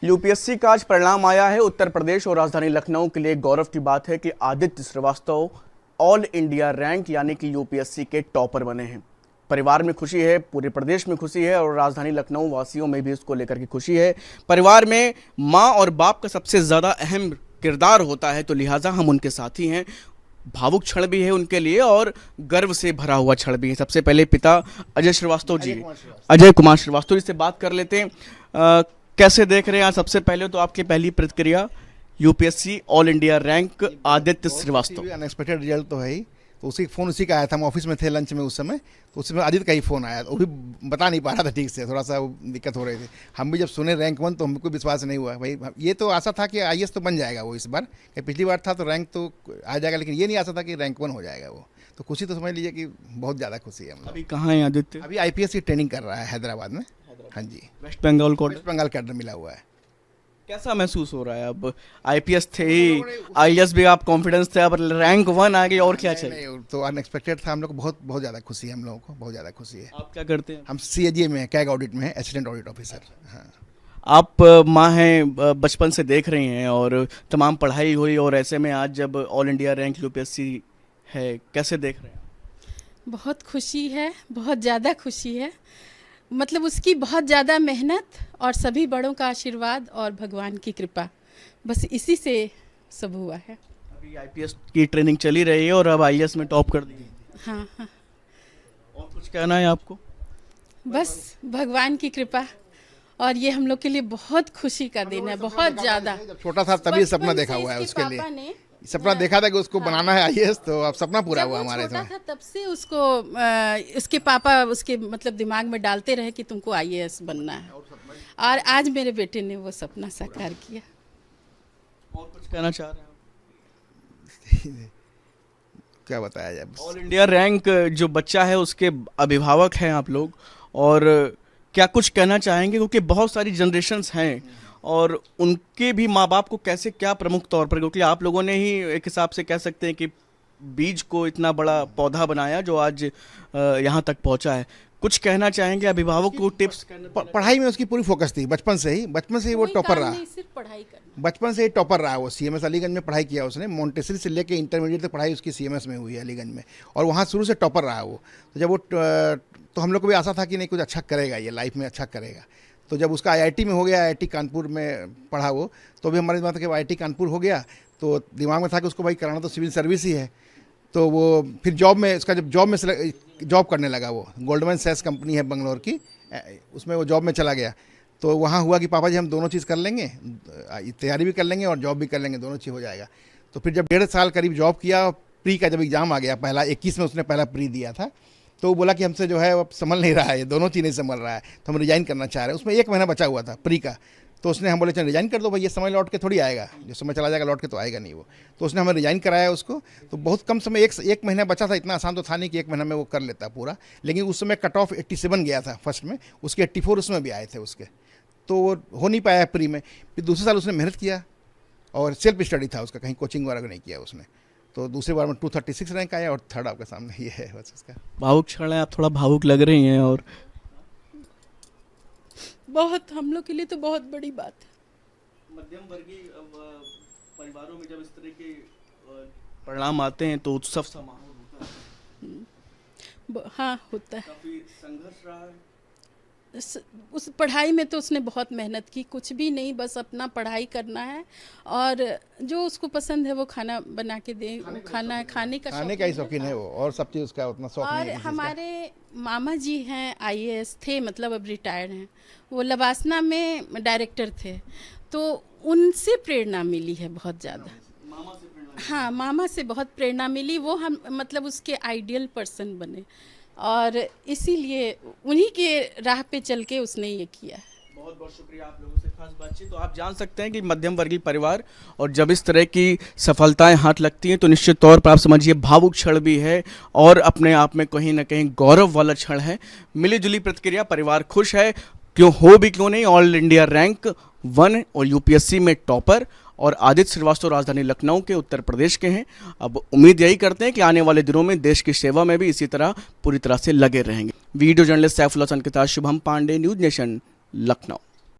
UPSC का आज परिणाम आया है। उत्तर प्रदेश और राजधानी लखनऊ के लिए गौरव की बात है कि Aditya Srivastava all India rank यानी कि यूपीएससी के टॉपर बने हैं। परिवार में खुशी है, पूरे प्रदेश में खुशी है और राजधानी लखनऊ वासियों में भी इसको लेकर के खुशी है। परिवार में माँ और बाप का सबसे ज़्यादा अहम किरदार होता है, तो लिहाजा हम उनके साथी हैं। भावुक क्षण भी है उनके लिए और गर्व से भरा हुआ क्षण भी है। सबसे पहले पिता अजय कुमार श्रीवास्तव जी से बात कर लेते हैं। कैसे देख रहे हैं? सबसे पहले तो आपकी पहली प्रतिक्रिया UPSC all India rank Aditya Srivastava. Unexpected result तो है ही, तो उसी फ़ोन उसी का आया था। हम ऑफिस में थे लंच में उस समय, तो उसमें आदित्य का ही फ़ोन आया। वो भी बता नहीं पा रहा था ठीक से, थोड़ा सा दिक्कत हो रही थी। हम भी जब सुने रैंक 1 तो हमको विश्वास नहीं हुआ। भाई ये तो आशा था कि आईएएस तो बन जाएगा वो इस बार, पिछली बार था तो रैंक तो आ जाएगा, लेकिन ये नहीं आशा था कि रैंक 1 हो जाएगा वो। तो खुशी तो समझ लीजिए कि बहुत ज़्यादा खुशी है। अभी कहाँ है आदित्य? अभी आईपीएस की ट्रेनिंग कर रहा है हैदराबाद में। हाँ जी, वेस्ट बंगाल कैडर मिला हुआ है। कैसा महसूस हो रहा है? अब आईपीएस थे ही, आईएएस भी आप कॉन्फिडेंस थे, अब रैंक 1 आ गई और क्या चाहिए? तो अनएक्सपेक्टेड था हम लोग को, बहुत ज़्यादा खुशी है हम लोगों को, बहुत ज़्यादा खुशी है। आप क्या करते हैं? हम सीएजी में कैग ऑडिट में है, असिस्टेंट ऑडिट ऑफिसर। हाँ, आप माँ हैं, बचपन से देख रही हैं और तमाम पढ़ाई हुई, और ऐसे में आज जब ऑल इंडिया रैंक यूपीएससी है, कैसे देख रहे हैं? बहुत खुशी है, बहुत ज़्यादा खुशी है। मतलब उसकी बहुत ज़्यादा मेहनत और सभी बड़ों का आशीर्वाद और भगवान की कृपा, बस इसी से सब हुआ है। अभी आईपीएस की ट्रेनिंग चली रही है और अब आईएएस में टॉप कर दी। हाँ हाँ। और कुछ कहना है आपको? बस भगवान की कृपा, और ये हम लोग के लिए बहुत खुशी का दिन है, बहुत ज़्यादा। जब छोटा था तभी सपना देखा हुआ है उसके लिए, सपना देखा था कि उसको बनाना है आईएएस, तो अब सपना पूरा हुआ हमारे छोटा था तब से उसको उसके पापा उसके मतलब दिमाग में डालते रहे कि तुमको आईएएस बनना है, और आज मेरे बेटे ने वो सपना साकार किया। और कुछ कहना चाह रहे हैं? क्या बताया जाए? ऑल इंडिया रैंक जो बच्चा है उसके अभिभावक हैं आप लोग, और क्या कुछ कहना चाहेंगे? क्योंकि बहुत सारी जनरेशन्स हैं और उनके भी माँ बाप को कैसे, क्या प्रमुख तौर पर, क्योंकि आप लोगों ने ही एक हिसाब से कह सकते हैं कि बीज को इतना बड़ा पौधा बनाया जो आज यहाँ तक पहुँचा है। कुछ कहना चाहेंगे अभिभावक को? टिप्स? पढ़ाई में उसकी पूरी फोकस थी बचपन से ही वो टॉपर रहा। सिर्फ पढ़ाई करना, बचपन से ही टॉपर रहा वो। सीएमएस अलीगंज में पढ़ाई किया उसने, मोंटेसरी से लेके इंटरमीडिएट तक पढ़ाई उसकी सीएमएस में हुई है अलीगंज में, और वहाँ शुरू से टॉपर रहा वो। तो जब वो तो हम लोग को भी आशा था कि नहीं कुछ अच्छा करेगा, ये लाइफ में अच्छा करेगा। तो जब उसका आईआईटी में हो गया, आईआईटी कानपुर में पढ़ा वो, तो भी हमारी बात है कि आईआईटी कानपुर हो गया, तो दिमाग में था कि उसको भाई कराना तो सिविल सर्विस ही है। तो वो फिर जॉब में, उसका जब जॉब करने लगा, वो गोल्डमैन सैक्स कंपनी है बंगलोर की, उसमें वो जॉब में चला गया। तो वहाँ हुआ कि पापा जी हम दोनों चीज़ कर लेंगे, तैयारी भी कर लेंगे और जॉब भी कर लेंगे, दोनों चीज़ हो जाएगा। तो फिर जब 1.5 साल करीब जॉब किया, प्री का जब एग्ज़ाम आ गया, पहला 21 में उसने पहला प्री दिया था, तो वो बोला कि हमसे जो है अब संभल नहीं रहा है, दोनों चीज़ नहीं संभल रहा है, तो हम रिजाइन करना चाह रहे हैं। उसमें 1 महीना बचा हुआ था प्री का, तो उसने हम बोले चल रिजाइन कर दो भाई, ये समय लौट के थोड़ी आएगा, जो समय चला जाएगा लौट के तो आएगा नहीं वो। तो उसने हमें रिजाइन कराया उसको। तो बहुत कम समय, एक महीना बचा था, इतना आसान तो था नहीं कि 1 महीना में वो कर लेता पूरा, लेकिन उस समय कट ऑफ 87 गया था फर्स्ट में, उसके 84 उसमें भी आए थे उसके, तो वो हो नहीं पाया प्री में। फिर दूसरे साल उसने मेहनत किया और सेल्फ स्टडी था उसका, कहीं कोचिंग वगैरह नहीं किया उसने, तो दूसरे बार में 236 रैंक आया और थर्ड आपके सामने ये है बस उसका। भावुक क्षण है, आप थोड़ा भावुक लग रही हैं। और बहुत, हम लोग के लिए तो बहुत बड़ी बात है। मध्यम वर्गीय परिवारों में जब इस तरह के परिणाम आते हैं तो उत्सव सा माहौल होता है। हाँ होता है। काफी संघर्ष रहा है उस पढ़ाई में, तो उसने बहुत मेहनत की, कुछ भी नहीं, बस अपना पढ़ाई करना है, और जो उसको पसंद है वो खाना बना के दे, खाने का ही शौकीन है वो, और सब चीज़ उसका उतना शौक नहीं है। और हमारे मामा जी हैं, आईएएस थे, मतलब अब रिटायर्ड हैं, वो लवासना में डायरेक्टर थे, तो उनसे प्रेरणा मिली है बहुत ज़्यादा। हाँ, मामा से बहुत प्रेरणा मिली, वो हम मतलब उसके आइडियल पर्सन बने, और इसीलिए उन्हीं के राह पे चल के उसने ये किया है। बहुत बहुत शुक्रिया आप लोगों से खास बातचीत। तो आप जान सकते हैं कि मध्यम वर्गीय परिवार, और जब इस तरह की सफलताएं हाथ लगती हैं तो निश्चित तौर पर आप समझिए भावुक क्षण भी है और अपने आप में कहीं ना कहीं गौरव वाला क्षण है। मिली जुली प्रतिक्रिया, परिवार खुश है, क्यों नहीं, ऑल इंडिया रैंक 1 और यूपीएससी में टॉपर, और आदित्य श्रीवास्तव राजधानी लखनऊ के, उत्तर प्रदेश के हैं। अब उम्मीद यही करते हैं कि आने वाले दिनों में देश की सेवा में भी इसी तरह पूरी तरह से लगे रहेंगे। वीडियो जर्नलिस्ट सैफुल्लाह हसन के साथ शुभम पांडे, न्यूज़ नेशन, लखनऊ।